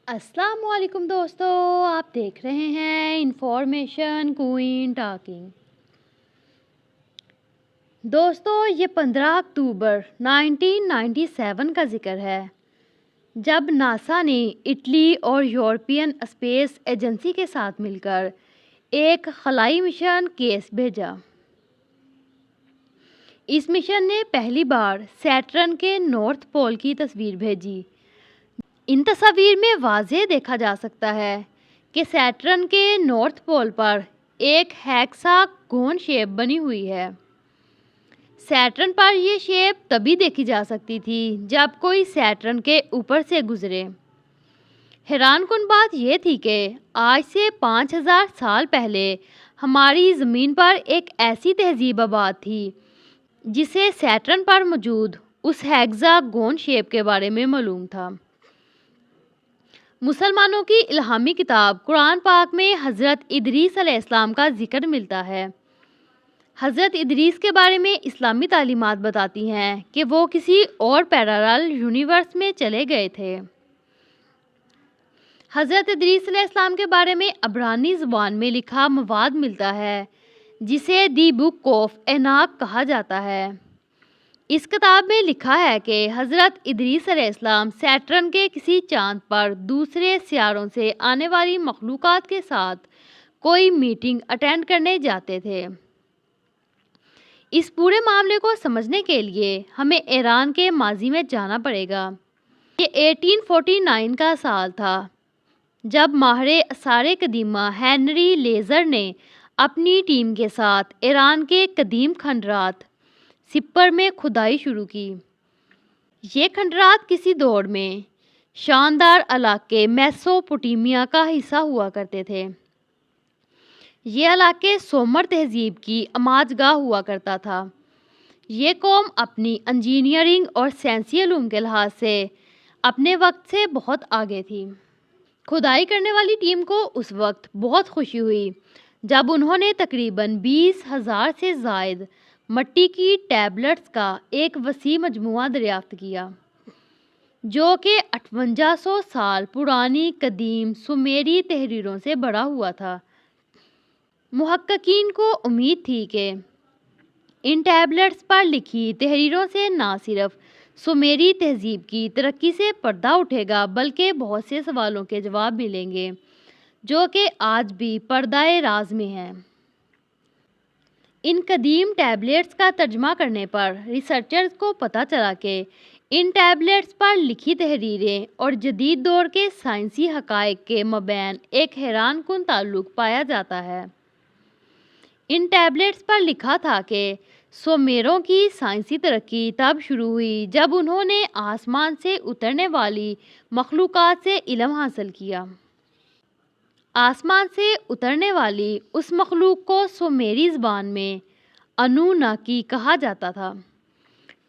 السلام علیکم دوستو، آپ دیکھ رہے ہیں انفارمیشن کوئین ٹاکنگ۔ دوستو یہ 15 اکتوبر 1997 کا ذکر ہے جب ناسا نے اٹلی اور یورپین اسپیس ایجنسی کے ساتھ مل کر ایک خلائی مشن کیس بھیجا۔ اس مشن نے پہلی بار سیٹرن کے نارتھ پول کی تصویر بھیجی۔ ان تصاویر میں واضح دیکھا جا سکتا ہے کہ سیٹرن کے نارتھ پول پر ایک ہیکساگون شیپ بنی ہوئی ہے۔ سیٹرن پر یہ شیپ تبھی دیکھی جا سکتی تھی جب کوئی سیٹرن کے اوپر سے گزرے۔ حیران کن بات یہ تھی کہ آج سے 5000 سال پہلے ہماری زمین پر ایک ایسی تہذیب آباد تھی جسے سیٹرن پر موجود اس ہیکساگون شیپ کے بارے میں معلوم تھا۔ مسلمانوں کی الہامی کتاب قرآن پاک میں حضرت ادریس علیہ السلام کا ذکر ملتا ہے۔ حضرت ادریس کے بارے میں اسلامی تعلیمات بتاتی ہیں کہ وہ کسی اور پیرالل یونیورس میں چلے گئے تھے۔ حضرت ادریس علیہ السلام کے بارے میں عبرانی زبان میں لکھا مواد ملتا ہے جسے دی بک آف ایناک کہا جاتا ہے۔ اس کتاب میں لکھا ہے کہ حضرت ادریس علیہ السلام سیٹرن کے کسی چاند پر دوسرے سیاروں سے آنے والی مخلوقات کے ساتھ کوئی میٹنگ اٹینڈ کرنے جاتے تھے۔ اس پورے معاملے کو سمجھنے کے لیے ہمیں ایران کے ماضی میں جانا پڑے گا۔ یہ 1849 کا سال تھا جب ماہر آثار قدیمہ ہنری لیزر نے اپنی ٹیم کے ساتھ ایران کے قدیم کھنڈرات سپر میں کھدائی شروع کی۔ یہ کھنڈرات کسی دور میں شاندار علاقے میسوپوٹیمیا کا حصہ ہوا کرتے تھے۔ یہ علاقے سومر تہذیب کی آماج گاہ ہوا کرتا تھا۔ یہ قوم اپنی انجینئرنگ اور سائنسی علوم کے لحاظ سے اپنے وقت سے بہت آگے تھی۔ کھدائی کرنے والی ٹیم کو اس وقت بہت خوشی ہوئی جب انہوں نے تقریباً 20,000 سے زائد مٹی کی ٹیبلٹس کا ایک وسیع مجموعہ دریافت کیا جو کہ 5800 سال پرانی قدیم سومیری تحریروں سے بھرا ہوا تھا۔ محققین کو امید تھی کہ ان ٹیبلٹس پر لکھی تحریروں سے نہ صرف سومیری تہذیب کی ترقی سے پردہ اٹھے گا بلکہ بہت سے سوالوں کے جواب ملیں گے جو کہ آج بھی پردہ راز میں ہیں۔ ان قدیم ٹیبلٹس کا ترجمہ کرنے پر ریسرچرز کو پتہ چلا کہ ان ٹیبلٹس پر لکھی تحریریں اور جدید دور کے سائنسی حقائق کے مابین ایک حیران کن تعلق پایا جاتا ہے۔ ان ٹیبلٹس پر لکھا تھا کہ سومیروں کی سائنسی ترقی تب شروع ہوئی جب انہوں نے آسمان سے اترنے والی مخلوقات سے علم حاصل کیا۔ آسمان سے اترنے والی اس مخلوق کو سومیری زبان میں انوناکی کہا جاتا تھا۔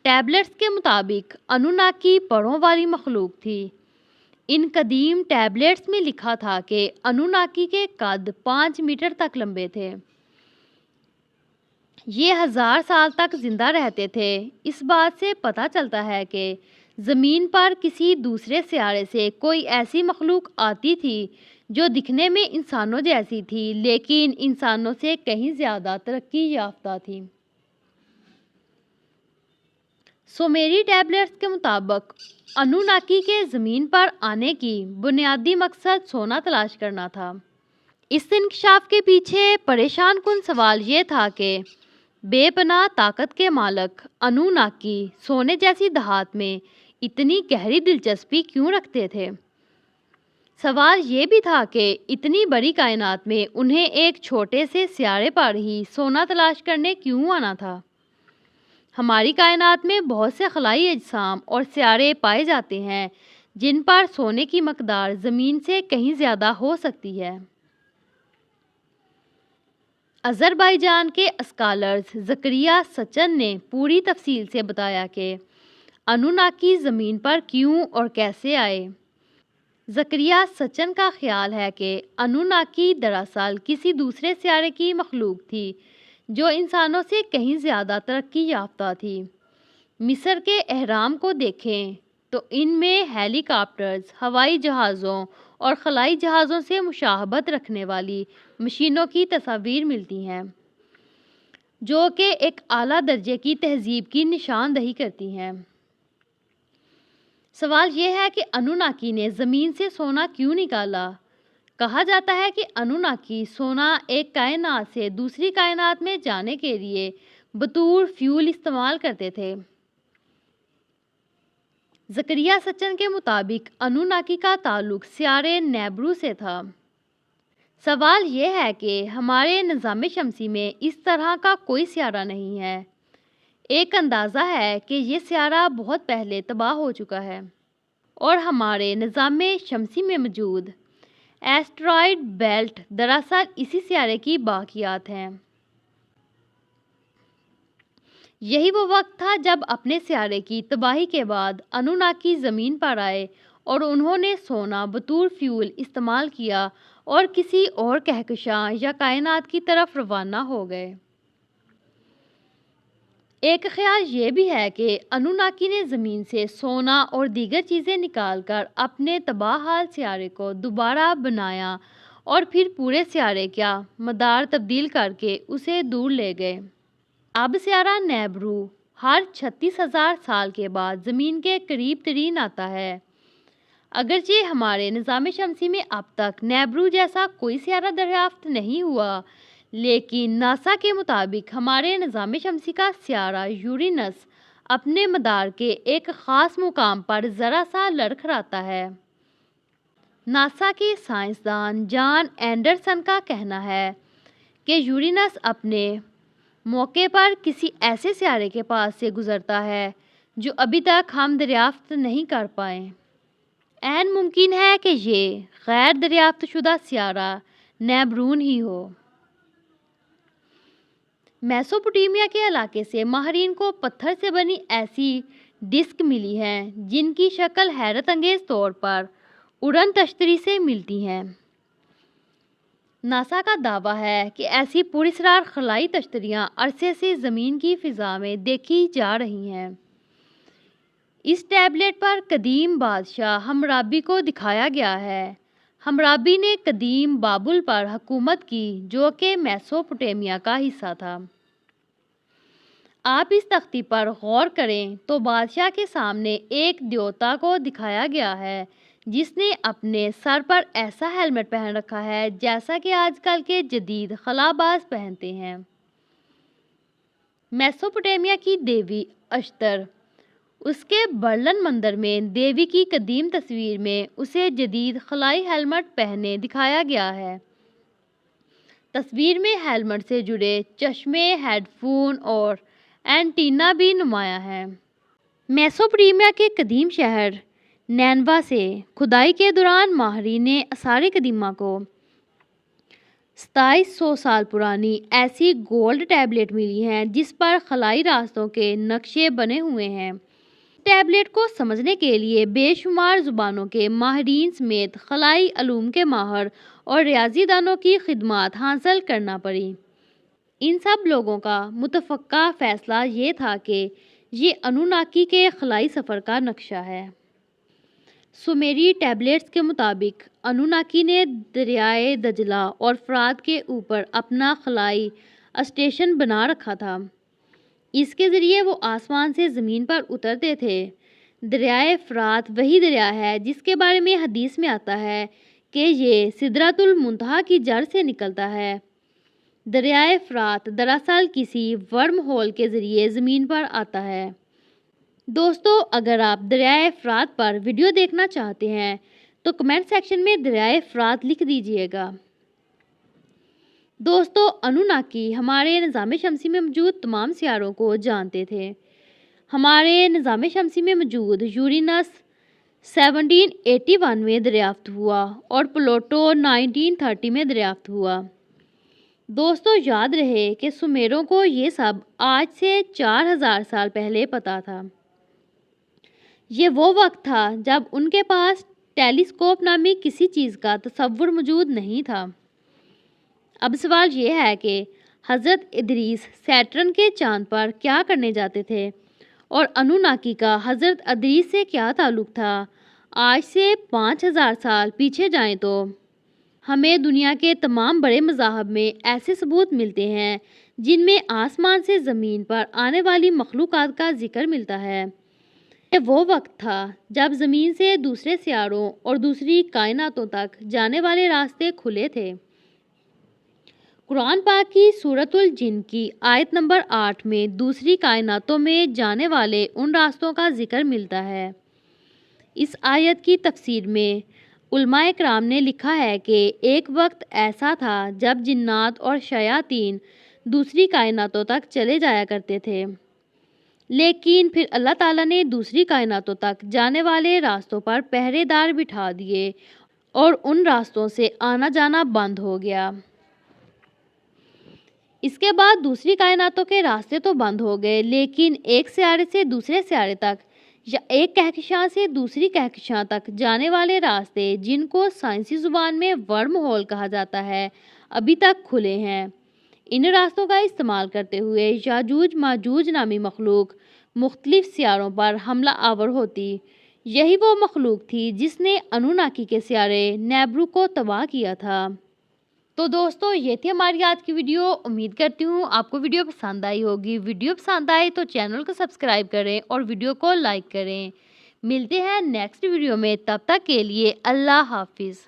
ٹیبلٹس کے مطابق انوناکی پروں والی مخلوق تھی۔ ان قدیم ٹیبلٹس میں لکھا تھا کہ انوناکی کے قد 5 میٹر تک لمبے تھے۔ یہ 1000 سال تک زندہ رہتے تھے۔ اس بات سے پتہ چلتا ہے کہ زمین پر کسی دوسرے سیارے سے کوئی ایسی مخلوق آتی تھی جو دکھنے میں انسانوں جیسی تھی لیکن انسانوں سے کہیں زیادہ ترقی یافتہ تھی۔ سومیری ٹیبلٹس کے مطابق انوناکی کے زمین پر آنے کی بنیادی مقصد سونا تلاش کرنا تھا۔ اس انکشاف کے پیچھے پریشان کن سوال یہ تھا کہ بے پناہ طاقت کے مالک انوناکی سونے جیسی دھات میں اتنی گہری دلچسپی کیوں رکھتے تھے۔ سوال یہ بھی تھا کہ اتنی بڑی کائنات میں انہیں ایک چھوٹے سے سیارے پر ہی سونا تلاش کرنے کیوں آنا تھا۔ ہماری کائنات میں بہت سے خلائی اجسام اور سیارے پائے جاتے ہیں جن پر سونے کی مقدار زمین سے کہیں زیادہ ہو سکتی ہے۔ آذربائیجان کے اسکالرز زکریا سچن نے پوری تفصیل سے بتایا کہ انوناکی زمین پر کیوں اور کیسے آئے۔ زکریا سچن کا خیال ہے کہ انوناکی دراصل کسی دوسرے سیارے کی مخلوق تھی جو انسانوں سے کہیں زیادہ ترقی یافتہ تھی۔ مصر کے اہرام کو دیکھیں، تو ان میں ہیلی کاپٹرز، ہوائی جہازوں اور خلائی جہازوں سے مشابہت رکھنے والی مشینوں کی تصاویر ملتی ہیں، جو کہ ایک اعلیٰ درجے کی تہذیب کی نشاندہی کرتی ہیں۔ سوال یہ ہے کہ انوناکی نے زمین سے سونا کیوں نکالا؟ کہا جاتا ہے کہ انوناکی سونا ایک کائنات سے دوسری کائنات میں جانے کے لیے بطور فیول استعمال کرتے تھے۔ زکریا سچن کے مطابق انوناکی کا تعلق سیارے نیبرو سے تھا۔ سوال یہ ہے کہ ہمارے نظام شمسی میں اس طرح کا کوئی سیارہ نہیں ہے۔ ایک اندازہ ہے کہ یہ سیارہ بہت پہلے تباہ ہو چکا ہے اور ہمارے نظام شمسی میں موجود ایسٹرائڈ بیلٹ دراصل اسی سیارے کی باقیات ہیں۔ یہی وہ وقت تھا جب اپنے سیارے کی تباہی کے بعد انوناکی زمین پر آئے اور انہوں نے سونا بطور فیول استعمال کیا اور کسی اور کہکشاں یا کائنات کی طرف روانہ ہو گئے۔ ایک خیال یہ بھی ہے کہ انوناکی نے زمین سے سونا اور دیگر چیزیں نکال کر اپنے تباہ حال سیارے کو دوبارہ بنایا اور پھر پورے سیارے کا مدار تبدیل کر کے اسے دور لے گئے۔ اب سیارہ نیبرو ہر 36,000 سال کے بعد زمین کے قریب ترین آتا ہے۔ اگرچہ ہمارے نظام شمسی میں اب تک نیبرو جیسا کوئی سیارہ دریافت نہیں ہوا، لیکن ناسا کے مطابق ہمارے نظام شمسی کا سیارہ یورینس اپنے مدار کے ایک خاص مقام پر ذرا سا لڑکھڑاتا ہے۔ ناسا کے سائنسدان جان اینڈرسن کا کہنا ہے کہ یورینس اپنے موقع پر کسی ایسے سیارے کے پاس سے گزرتا ہے جو ابھی تک ہم دریافت نہیں کر پائے۔ عین ممکن ہے کہ یہ غیر دریافت شدہ سیارہ نیبرون ہی ہو۔ میسوپوٹیمیا کے علاقے سے ماہرین کو پتھر سے بنی ایسی ڈسک ملی ہیں جن کی شکل حیرت انگیز طور پر اڑن تشتری سے ملتی ہے۔ ناسا کا دعویٰ ہے کہ ایسی پراسرار خلائی تشتریاں عرصے سے زمین کی فضا میں دیکھی جا رہی ہیں۔ اس ٹیبلٹ پر قدیم بادشاہ ہمورابی کو دکھایا گیا ہے۔ ہمورابی نے قدیم بابل پر حکومت کی جو کہ میسوپوٹیمیا کا حصہ تھا۔ آپ اس تختی پر غور کریں تو بادشاہ کے سامنے ایک دیوتا کو دکھایا گیا ہے جس نے اپنے سر پر ایسا ہیلمٹ پہن رکھا ہے جیسا کہ آج کل کے جدید خلا باز پہنتے ہیں۔ میسوپوٹیمیا کی دیوی اشتر، اس کے برلن مندر میں دیوی کی قدیم تصویر میں اسے جدید خلائی ہیلمٹ پہنے دکھایا گیا ہے۔ تصویر میں ہیلمٹ سے جڑے چشمے، ہیڈ فون اور اینٹینا بھی نمایاں ہیں۔ میسوپوٹیمیا کے قدیم شہر نینوا سے کھدائی کے دوران ماہرین نے آثار قدیمہ کو 2700 سال پرانی ایسی گولڈ ٹیبلٹ ملی ہیں جس پر خلائی راستوں کے نقشے بنے ہوئے ہیں۔ ٹیبلٹ کو سمجھنے کے لیے بے شمار زبانوں کے ماہرین سمیت خلائی علوم کے ماہر اور ریاضی دانوں کی خدمات حاصل کرنا پڑی۔ ان سب لوگوں کا متفقہ فیصلہ یہ تھا کہ یہ انوناکی کے خلائی سفر کا نقشہ ہے۔ سومیری ٹیبلٹس کے مطابق انوناکی نے دریائے دجلہ اور فرات کے اوپر اپنا خلائی اسٹیشن بنا رکھا تھا۔ اس کے ذریعے وہ آسمان سے زمین پر اترتے تھے۔ دریائے فرات وہی دریا ہے جس کے بارے میں حدیث میں آتا ہے کہ یہ سدرۃ المنتہا کی جڑ سے نکلتا ہے۔ دریائے فرات دراصل کسی ورم ہول کے ذریعے زمین پر آتا ہے۔ دوستو، اگر آپ دریائے فرات پر ویڈیو دیکھنا چاہتے ہیں تو کمنٹ سیکشن میں دریائے فرات لکھ دیجیے گا۔ دوستو، انوناکی ہمارے نظام شمسی میں موجود تمام سیاروں کو جانتے تھے۔ ہمارے نظام شمسی میں موجود یورینس 1781 میں دریافت ہوا اور پلوٹو 1930 میں دریافت ہوا۔ دوستو، یاد رہے کہ سومیروں کو یہ سب آج سے 4000 سال پہلے پتہ تھا۔ یہ وہ وقت تھا جب ان کے پاس ٹیلیسکوپ نامی کسی چیز کا تصور موجود نہیں تھا۔ اب سوال یہ ہے کہ حضرت ادریس سیٹرن کے چاند پر کیا کرنے جاتے تھے اور انوناکی کا حضرت ادریس سے کیا تعلق تھا؟ آج سے 5000 سال پیچھے جائیں تو ہمیں دنیا کے تمام بڑے مذاہب میں ایسے ثبوت ملتے ہیں جن میں آسمان سے زمین پر آنے والی مخلوقات کا ذکر ملتا ہے۔ یہ وہ وقت تھا جب زمین سے دوسرے سیاروں اور دوسری کائناتوں تک جانے والے راستے کھلے تھے۔ قرآن پاک کی سورۃ الجن کی آیت نمبر 8 میں دوسری کائناتوں میں جانے والے ان راستوں کا ذکر ملتا ہے۔ اس آیت کی تفسیر میں علماء کرام نے لکھا ہے کہ ایک وقت ایسا تھا جب جنات اور شیاطین دوسری کائناتوں تک چلے جایا کرتے تھے، لیکن پھر اللہ تعالیٰ نے دوسری کائناتوں تک جانے والے راستوں پر پہرے دار بٹھا دیے اور ان راستوں سے آنا جانا بند ہو گیا۔ اس کے بعد دوسری کائناتوں کے راستے تو بند ہو گئے، لیکن ایک سیارے سے دوسرے سیارے تک یا ایک کہکشاں سے دوسری کہکشاں تک جانے والے راستے، جن کو سائنسی زبان میں ورم ہول کہا جاتا ہے، ابھی تک کھلے ہیں۔ ان راستوں کا استعمال کرتے ہوئے یاجوج ماجوج نامی مخلوق مختلف سیاروں پر حملہ آور ہوتی۔ یہی وہ مخلوق تھی جس نے انوناکی کے سیارے نیبرو کو تباہ کیا تھا۔ تو دوستو، یہ تھی ہماری آج کی ویڈیو۔ امید کرتی ہوں آپ کو ویڈیو پسند آئی ہوگی۔ ویڈیو پسند آئے تو چینل کو سبسکرائب کریں اور ویڈیو کو لائک کریں۔ ملتے ہیں نیکسٹ ویڈیو میں، تب تک کے لیے اللہ حافظ۔